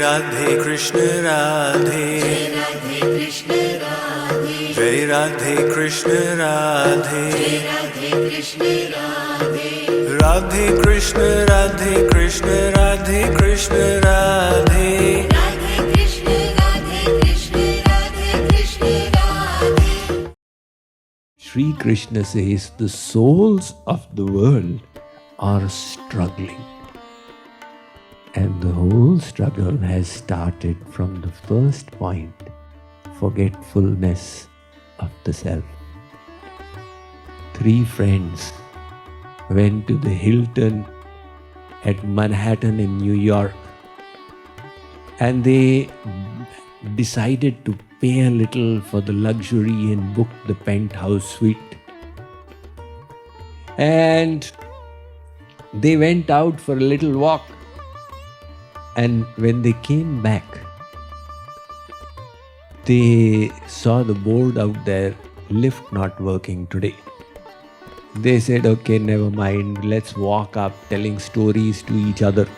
Radhe Krishna Radhe, Jai Radhe Krishna Radhe, Radhe Krishna Radhe Krishna Radhe Krishna Radhe, Sri Krishna says the souls of the world are struggling. And the whole struggle has started from the first point, forgetfulness of the self. 3 friends went to the Hilton at Manhattan in New York, and they decided to pay a little for the luxury and book the penthouse suite. And they went out for a little walk. And when they came back, they saw the board out there, lift not working today. They said, okay, never mind, let's walk up telling stories to each other.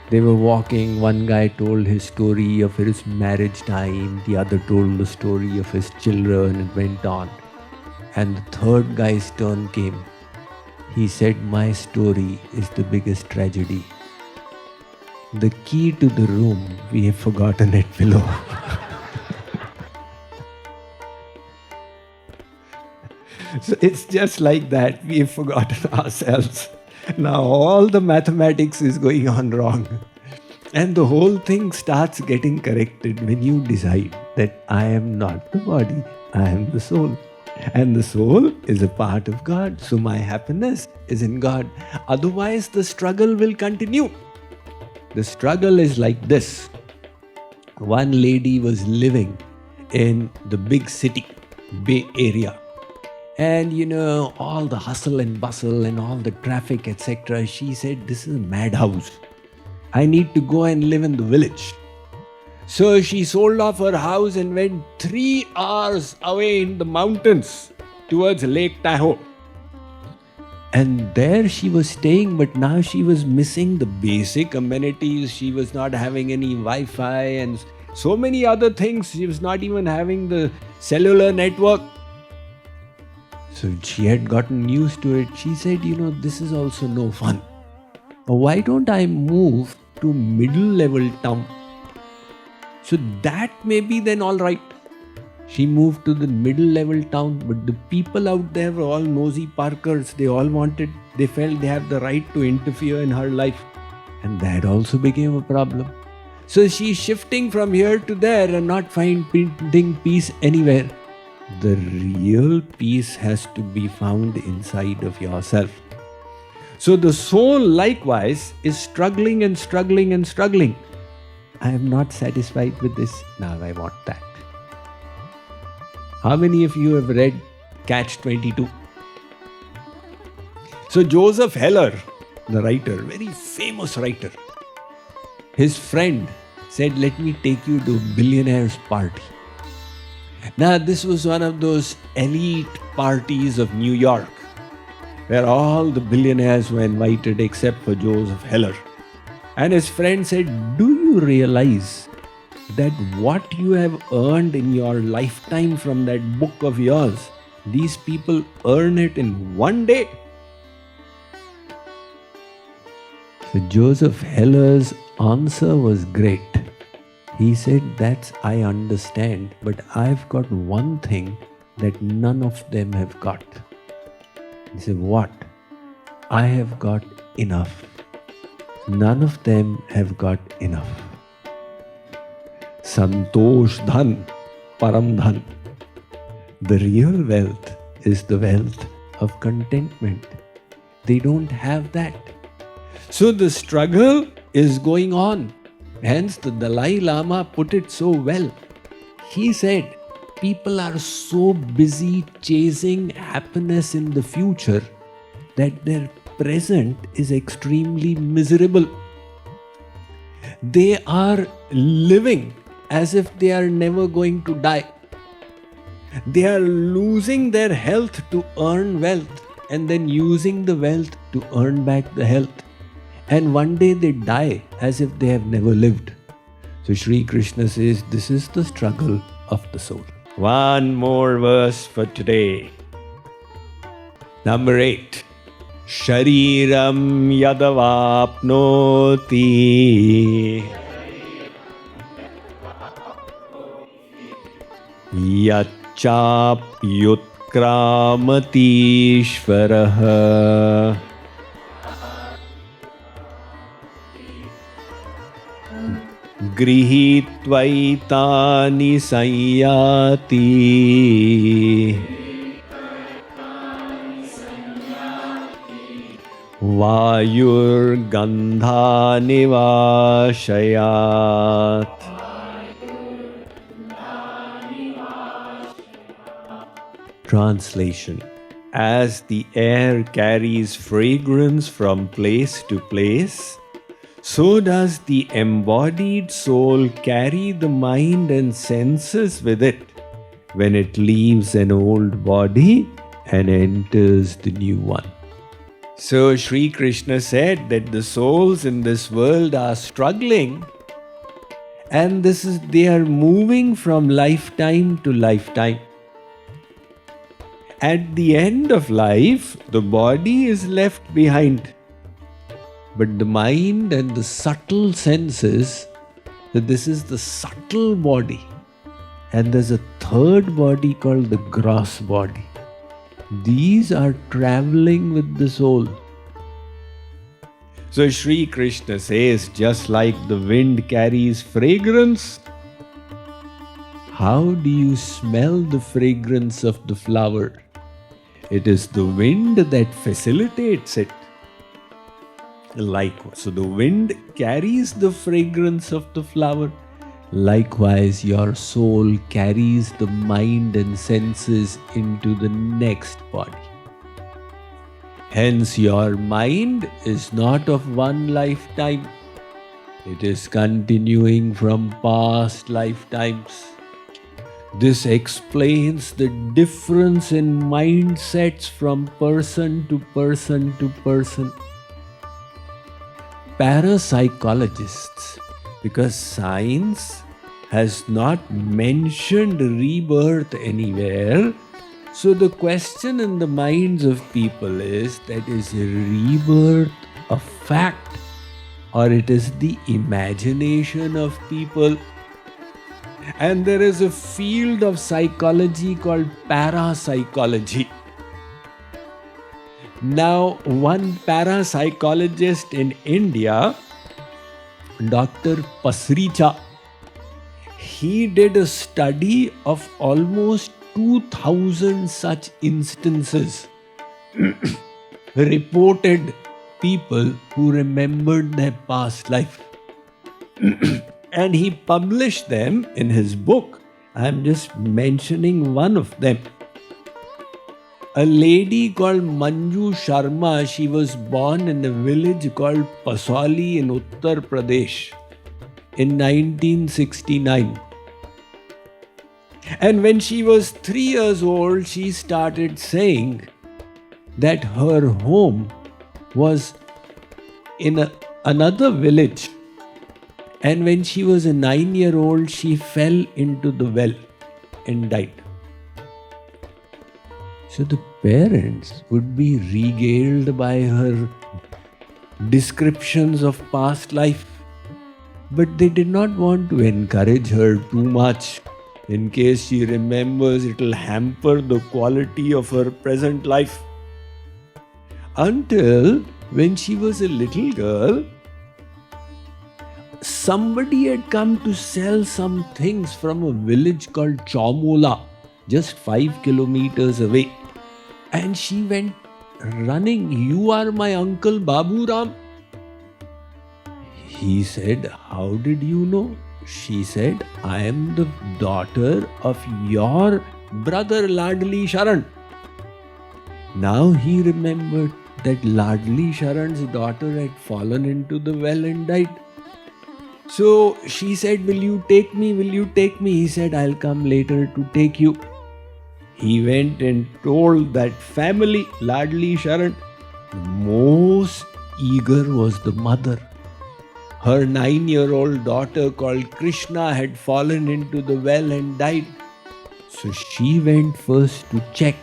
They were walking, one guy told his story of his marriage time, the other told the story of his children, and went on. And the third guy's turn came. He said, my story is the biggest tragedy. The key to the room, we have forgotten it below. So it's just like that, we have forgotten ourselves. Now all the mathematics is going on wrong. And the whole thing starts getting corrected when you decide that I am not the body, I am the soul. And the soul is a part of God, so my happiness is in God. Otherwise the struggle will continue. The struggle is like this. One lady was living in the big city, Bay Area. And all the hustle and bustle and all the traffic, etc. She said, this is a madhouse. I need to go and live in the village. So she sold off her house and went 3 hours away in the mountains towards Lake Tahoe. And there she was staying, but now she was missing the basic amenities. She was not having any Wi-Fi and so many other things. She was not even having the cellular network. So she had gotten used to it. She said, this is also no fun. Why don't I move to middle-level town? So that may be then all right. She moved to the middle-level town, but the people out there were all nosy Parkers. They felt they have the right to interfere in her life. And that also became a problem. So she's shifting from here to there and not finding peace anywhere. The real peace has to be found inside of yourself. So the soul likewise is struggling and struggling and struggling. I am not satisfied with this, now I want that. How many of you have read Catch 22? So Joseph Heller, the writer, very famous writer, his friend said, let me take you to a billionaire's party. Now this was one of those elite parties of New York, where all the billionaires were invited except for Joseph Heller. And his friend said, do you realize that what you have earned in your lifetime from that book of yours, these people earn it in one day? So Joseph Heller's answer was great. He said, I understand, but I've got one thing that none of them have got. He said, what? I have got enough. None of them have got enough. Santosh dhan, param dhan. The real wealth is the wealth of contentment. They don't have that. So the struggle is going on. Hence the Dalai Lama put it so well. He said, people are so busy chasing happiness in the future that their present is extremely miserable. They are living as if they are never going to die. They are losing their health to earn wealth and then using the wealth to earn back the health. And one day they die as if they have never lived. So Sri Krishna says this is the struggle of the soul. One more verse for today. Number 8. Shariram yadavapnoti yachapyutkramatishvaraha grihitvaitani sanyati Vayur gandha nivashayat. Translation. As the air carries fragrance from place to place, so does the embodied soul carry the mind and senses with it when it leaves an old body and enters the new one. So Sri Krishna said that the souls in this world are struggling, and they are moving from lifetime to lifetime. At the end of life, the body is left behind, but the mind and the subtle senses, that this is the subtle body, and there's a third body called the gross body. These are traveling with the soul. So Sri Krishna says, just like the wind carries fragrance, how do you smell the fragrance of the flower? It is the wind that facilitates it. Likewise, so the wind carries the fragrance of the flower. Likewise, your soul carries the mind and senses into the next body. Hence, your mind is not of one lifetime. It is continuing from past lifetimes. This explains the difference in mindsets from person to person to person. Parapsychologists, because science has not mentioned rebirth anywhere, so the question in the minds of people is that is rebirth a fact or it is the imagination of people? And there is a field of psychology called parapsychology. Now, one parapsychologist in India, Dr. Pasricha, he did a study of almost 2,000 such instances, reported people who remembered their past life. And he published them in his book. I am just mentioning one of them. A lady called Manju Sharma, she was born in a village called Pasauli in Uttar Pradesh in 1969. And when she was 3 years old, she started saying that her home was in another village. And when she was a 9-year-old, she fell into the well and died. So the parents would be regaled by her descriptions of past life. But they did not want to encourage her too much. In case she remembers, it will hamper the quality of her present life. Until when she was a little girl, somebody had come to sell some things from a village called Chaumola, just 5 kilometers away. And she went running, "You are my uncle Babu Ram." He said, "How did you know?" She said, "I am the daughter of your brother Ladli Sharan." Now he remembered that Ladli Sharan's daughter had fallen into the well and died. So she said, "Will you take me? Will you take me?" He said, "I'll come later to take you." He went and told that family, Ladli Sharan, the most eager was the mother. Her 9-year-old daughter called Krishna had fallen into the well and died. So she went first to check.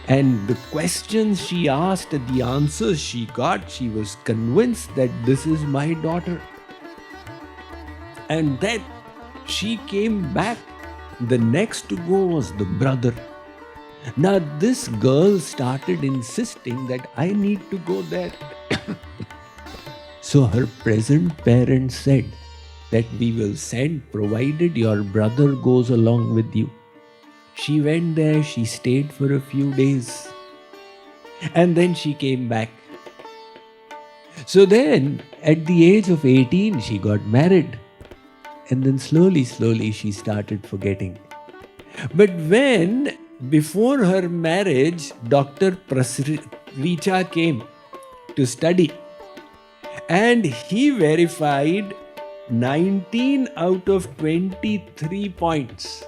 And the questions she asked and the answers she got, she was convinced that this is my daughter. And then she came back. The next to go was the brother. Now this girl started insisting that I need to go there. So her present parents said that we will send provided your brother goes along with you. She went there, she stayed for a few days, and then she came back. So then, at the age of 18, she got married, and then slowly she started forgetting. But when, before her marriage, Dr. Prasricha came to study, and he verified 19 out of 23 points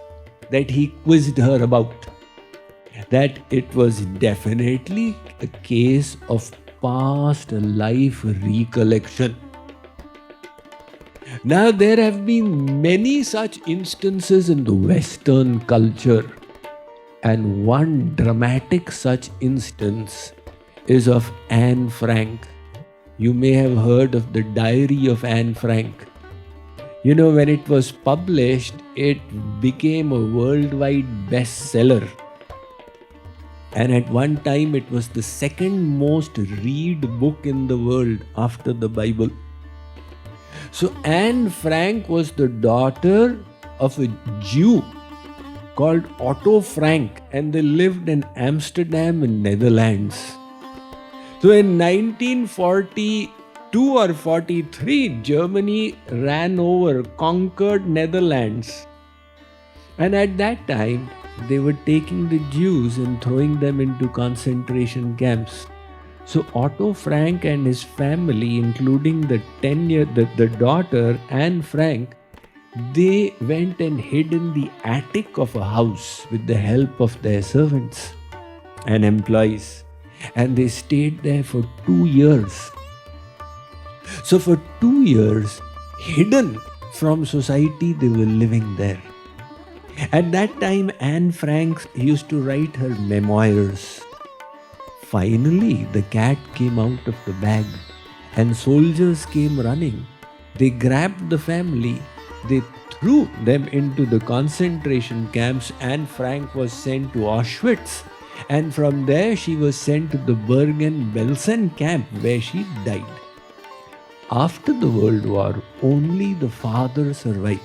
that he quizzed her about, that it was definitely a case of past life recollection. Now there have been many such instances in the Western culture, and one dramatic such instance is of Anne Frank. You may have heard of the Diary of Anne Frank. You know, when it was published, it became a worldwide bestseller. And at one time, it was the second most read book in the world after the Bible. So Anne Frank was the daughter of a Jew called Otto Frank, and they lived in Amsterdam in Netherlands. So in 1942 or 43, Germany conquered Netherlands. And at that time, they were taking the Jews and throwing them into concentration camps. So Otto Frank and his family, including the daughter Anne Frank, they went and hid in the attic of a house with the help of their servants and employees. And they stayed there for 2 years. So for 2 years, hidden from society, they were living there. At that time, Anne Frank used to write her memoirs. Finally, the cat came out of the bag and soldiers came running. They grabbed the family. They threw them into the concentration camps. Anne Frank was sent to Auschwitz. And from there, she was sent to the Bergen-Belsen camp where she died. After the World War, only the father survived.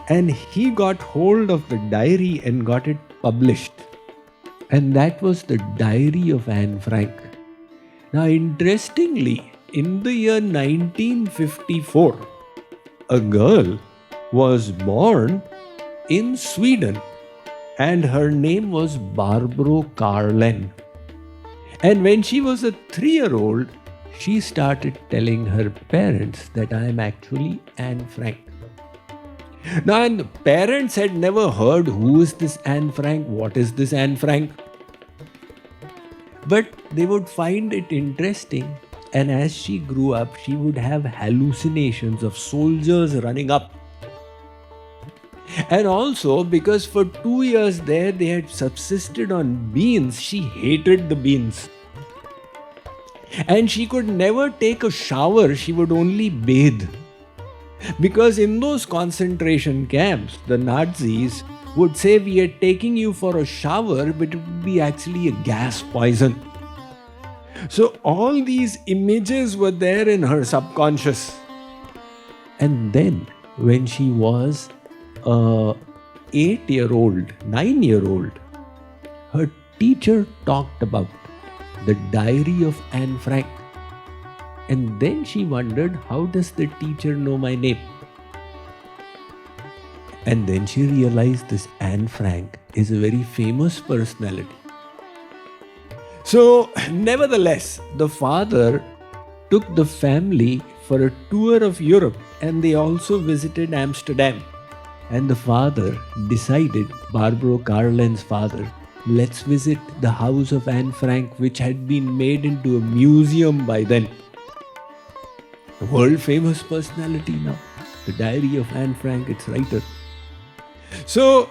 And he got hold of the diary and got it published. And that was the Diary of Anne Frank. Now, interestingly, in the year 1954, a girl was born in Sweden. And her name was Barbro Karlen. And when she was a 3-year-old, she started telling her parents that I am actually Anne Frank. Now, and the parents had never heard who is this Anne Frank, what is this Anne Frank. But they would find it interesting. And as she grew up, she would have hallucinations of soldiers running up. And also, because for 2 years there they had subsisted on beans, she hated the beans. And she could never take a shower, she would only bathe. Because in those concentration camps, the Nazis would say, we are taking you for a shower, but it would be actually a gas poison. So all these images were there in her subconscious. And then, when she was 9-year-old, her teacher talked about the Diary of Anne Frank. And then she wondered, how does the teacher know my name? And then she realized this Anne Frank is a very famous personality. So, nevertheless, the father took the family for a tour of Europe, and they also visited Amsterdam. And the father decided, Barbro Karlen's father, let's visit the house of Anne Frank, which had been made into a museum by then. A world famous personality now. The Diary of Anne Frank, its writer. So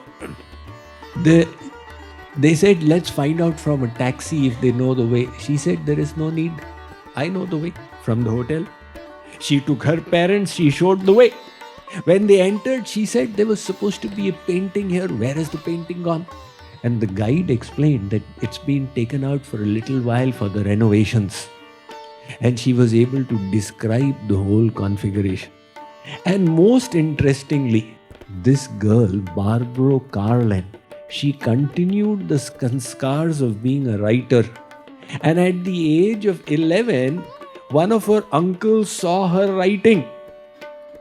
they said, let's find out from a taxi if they know the way. She said, there is no need. I know the way from the hotel. She took her parents, she showed the way. When they entered, she said there was supposed to be a painting here. Where has the painting gone? And the guide explained that it's been taken out for a little while for the renovations. And she was able to describe the whole configuration. And most interestingly, this girl, Barbara Carlin, she continued the scars of being a writer. And at the age of 11, one of her uncles saw her writing.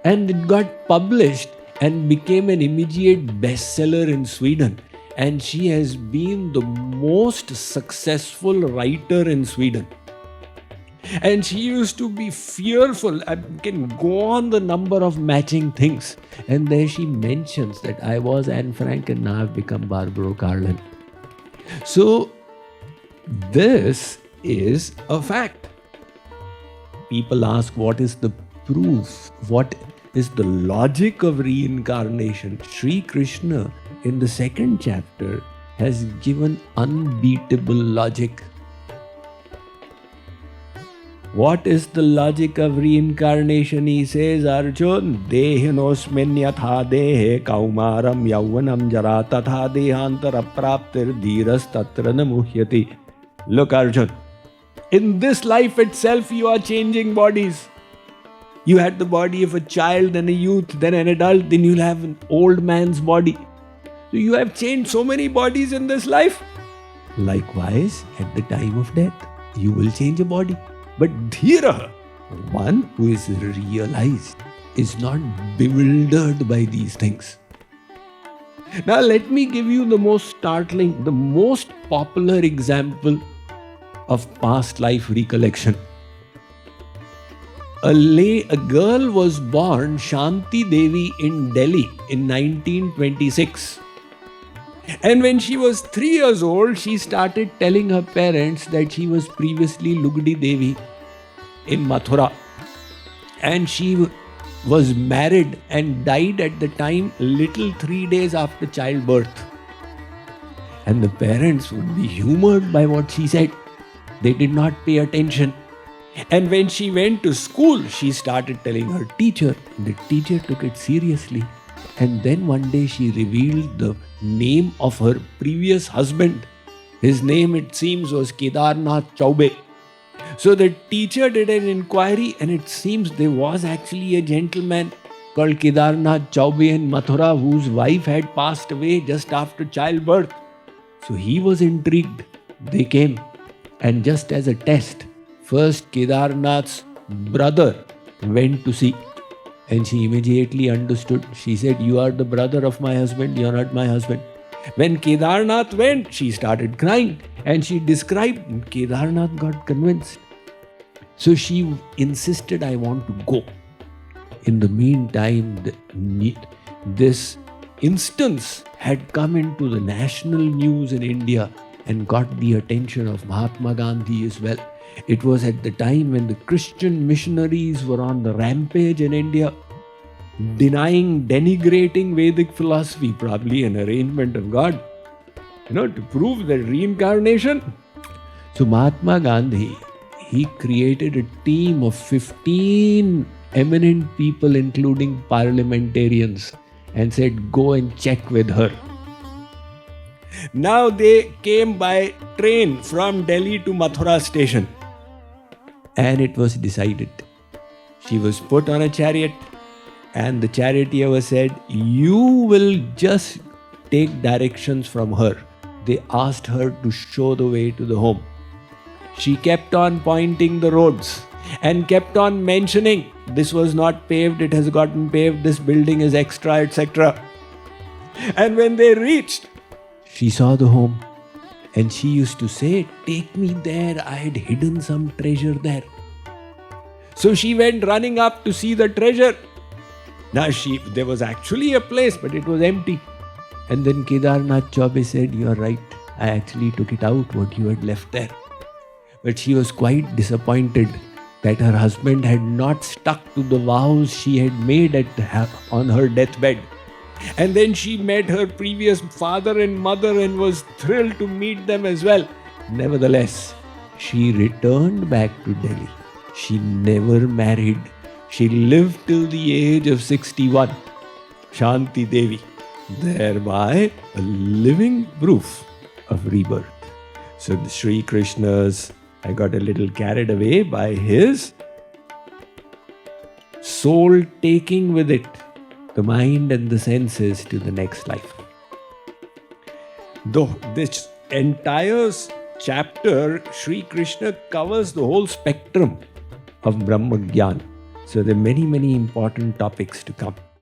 And it got published and became an immediate bestseller in Sweden. And she has been the most successful writer in Sweden. And she used to be fearful. I can go on the number of matching things. And there she mentions that I was Anne Frank and now I've become Barbara Carlin. So this is a fact. People ask, what is the proof? What is the logic of reincarnation? Sri Krishna in the second chapter has given unbeatable logic. What is the logic of reincarnation? He says, Arjun, dehinosmin yatha dehe kaumaram yauvanam jara tatha dehantara praptir dhiras tatra namuhyati. Look, Arjun, in this life itself you are changing bodies. You had the body of a child, then a youth, then an adult, then you'll have an old man's body. So you have changed so many bodies in this life. Likewise, at the time of death, you will change a body. But dhira, one who is realized, is not bewildered by these things. Now let me give you the most startling, the most popular example of past life recollection. A girl was born, Shanti Devi, in Delhi in 1926. And when she was 3 years old, she started telling her parents that she was previously Lugdi Devi in Mathura. And she was married and died at the time, little 3 days after childbirth. And the parents would be humored by what she said. They did not pay attention. And when she went to school, she started telling her teacher. The teacher took it seriously. And then one day she revealed the name of her previous husband. His name, it seems, was Kedarnath Chaube. So the teacher did an inquiry, and it seems there was actually a gentleman called Kedarnath Chaube in Mathura whose wife had passed away just after childbirth. So he was intrigued. They came, and just as a test, first Kedarnath's brother went to see. And she immediately understood. She said, you are the brother of my husband, you are not my husband. When Kedarnath went, she started crying. And she described, Kedarnath got convinced. So she insisted, I want to go. In the meantime, this instance had come into the national news in India and got the attention of Mahatma Gandhi as well. It was at the time when the Christian missionaries were on the rampage in India, denying, denigrating Vedic philosophy, probably an arrangement of God, to prove that reincarnation. So Mahatma Gandhi, he created a team of 15 eminent people, including parliamentarians, and said, go and check with her. Now they came by train from Delhi to Mathura station. And it was decided. She was put on a chariot, and the charioteer said, you will just take directions from her. They asked her to show the way to the home. She kept on pointing the roads and kept on mentioning, this was not paved, it has gotten paved, this building is extra, etc. And when they reached, she saw the home. And she used to say, take me there, I had hidden some treasure there. So she went running up to see the treasure. Now there was actually a place, but it was empty. And then Kedarnath Chaube said, you are right, I actually took it out, what you had left there. But she was quite disappointed that her husband had not stuck to the vows she had made on her deathbed. And then she met her previous father and mother and was thrilled to meet them as well. Nevertheless, she returned back to Delhi. She never married. She lived till the age of 61. Shanti Devi, thereby a living proof of rebirth. So the Sri Krishna's, I got a little carried away by his soul taking with it the mind and the senses to the next life. Though this entire chapter, Sri Krishna covers the whole spectrum of Brahma Gyan. So there are many, many important topics to come.